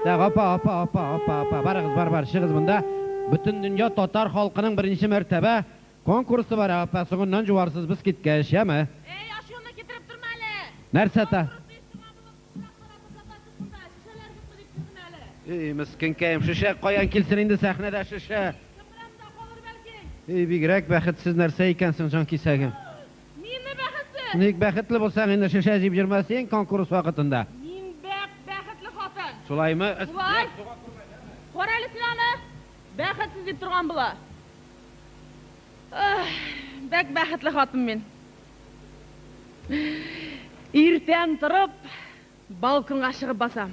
Apa. Бар, шығыз мұнда. Бүтін дүния татар халқының бірінші мәртебе конкурсы бар, апа. Соңынан жуарсыз біз кеткеш, яме? Ей, ашуында кетіріп тұрма әлі. Нәрсәті? Ей, міскінкәйім, шеше қоян келсін енді сәхнеде шеше. Кімірамда қолыр бәлкең. Ей, бигірек бәхітсіз нәрсе екенсің, жан кисәгім. Мені бәхітсіз. Ник бәхітлі болсаң, енді шеше жеп жүрмәсең конкурс вақытында. Мен бәхітлі қатын. Шулаймы? Шулай. Қорәлі сіланы бәхітсіз деп тұрған бұла. Бәк бәхітлі қатын мен. Ертен тұрып, балконға шығып басам.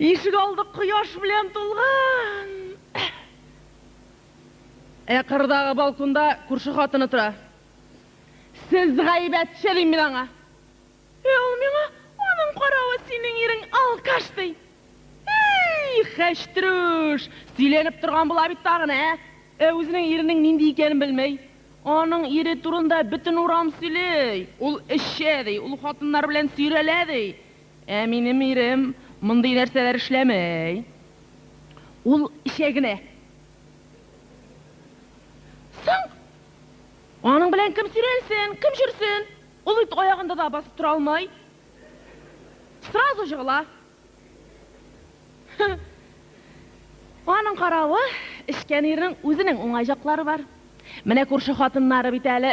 Ишік алды құяш білен тұлған. Қырдағы балконда күрші қатыны тұра. Сіз ғайбәт шәлейм мен аңа. Ол меңа, оның қарауы сенің ерің алқаштай. Қәштіріш, сөйленіп тұрған бұл абиттағын, өзінің ерінің ненде екенін білмей. Оның ері турында бүтін урам сөйлей. Ол ішшеді, ол қатынлар білен сүйреледі. Менің ерім мұндай нәрселер ішлемей. Ол ішегіне. Сың, оның білен кім сүйрелсін, кім жүрсін? Ол үт аяғында да басып тұра алмай. Сразу жығыла. Оның қарауы, ішкен ерінің өзінің оңай жақлары бар. Міне көрші қатынлары бит әлі,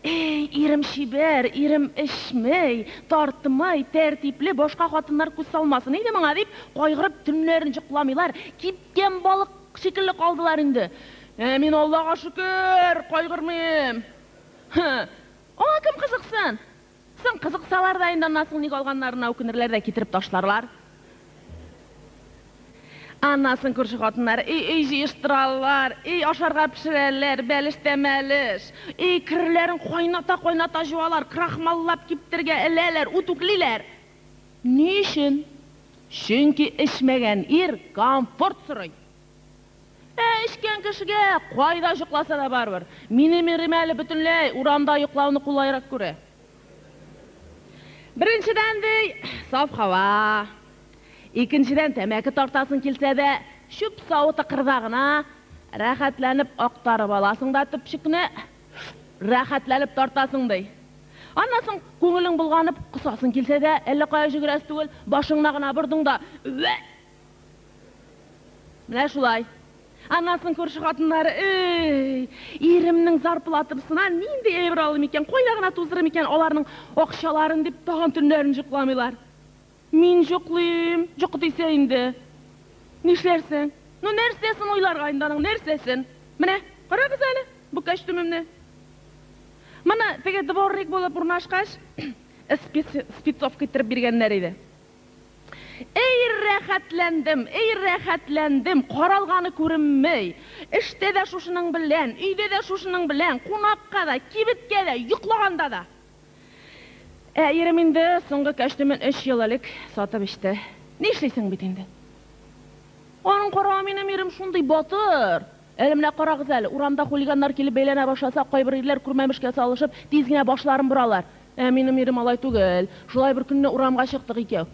ерім шибер, ерім ішмей, тартымай, тәртиплі, бошқа қатынлар көз салмасын, ейді маңа deyip, қойғырып түнлерін жұқламайлар, кепкен балық шекілі қалдылар енді. Мен Аллаға шүкір, қойғырмайым. Оға кім қызықсын? Сың қызықсалар дайындан насыл неге алғанларына өкінерлерді кетіріп ташларлар. Анасын көрші қатынлар, ей жиыштыралар, ей ашарға пішірелер, бәліштемәліш, ей кірлерін қойната жуалар, крахмаллап кептерге әлелер, утуклилер. Не үшін? Шүнкі ішмеген ер комфорт сұрай. Ішкен кішіге қойда жұқласа да бар. Менің ерімәлі бүтінлей, ұрамда юқлауыны құлайрақ көре. Біріншіден дей, саф хава. Екіншіден тәмәкі тартасын келсе де, шүп сауыты қырдағына рәхәтләніп ақтарып аласың да түпшікіне рәхәтләніп тартасың дей. Аннасын көңілің бұлғанып құсасын келсе де, әлі қая жүгірәс түгіл, башыңнағына бұрдың да Міне шулай. Анасын көрші қатынлары, ерімнің зарпылатырсына ненде әйбіралым екен, қойдағына туздырым екен, оларының оқшаларын деп таған түнлерін жүқламайлар. Мен жүқлейім, жүқы дейсе енді. Нешлерсің? Нәрсесін ойларға айынданың, нәрсесін? Міне, қара қыз әлі, бұл кәштімімне. Мына, теге дворник болып ұрнашқаш, спецов кетіріп бергенлер еді. Ей рәхәтләндім, қаралғаны көрінмей. Іште де шушының білен, үйде де шушының білен, қонаққа да, кебітке де, юқлағанда да. Еременді соңғы кәштімен 3 ел әлік сатып ішті. Не ішлейсің бетенді? Оның қара менің ерім шундай батыр. Әліміне қара қыз әлі, ұрамда хулигандар келіп бейлене башаса, қойбір ерлер күрмәмішке салышып, тезгіне башларын бұралар. Менің ерім алай түгіл, жолай бір күніне ұрамға шықтық екеу.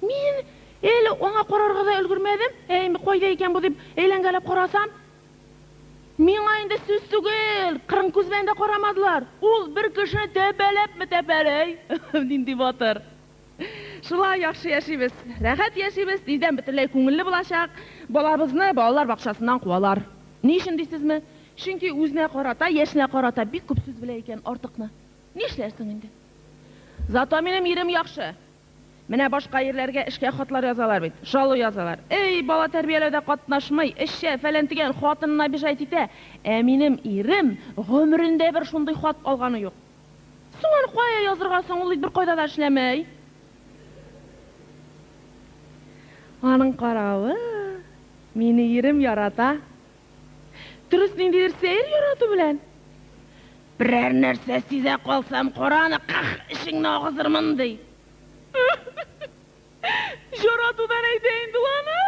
Мен әлі оңа қорарға да үлгірмедім, қойда екен бұл деп әйленгелеп қорасам, мен айында сөз түгел, қырын көзбен де қорамадылар. Ол бір кішіні тәпәлеп мі тәпәлей? Динді батыр. Шылай яқшы яшибіз, рәхәт яшибіз, дейден бітірлей көңілі болашақ, балабызны балалар бақшасынан қуалар. Не үшін дейсіз ме? Шүнкі өзіне қарата, ешіне қарата, бек көп сөз біле екен артықны. Не ішлерсің енді? Зато менің ерім яқшы. Менә башқа ерлерге ішке хатлар язалар бит, жалу язалар. Бала тәрбиелеуде қатнашмай, ішше фәлентіген хатынына бежайт ите. Минем ирем ғөмірінде бір шундай хат алғаны жоқ. Соңын қоя язырға соң ол бір қойда да эшләмәй. Аның қарауы, мені ирем ярата. Түріс нендер сәйір ярату білән. Бірәр нәрсе сизе қалсам қораны қақ ішіңні ағызырмын дей. Жаратудан әйтейін дұланы.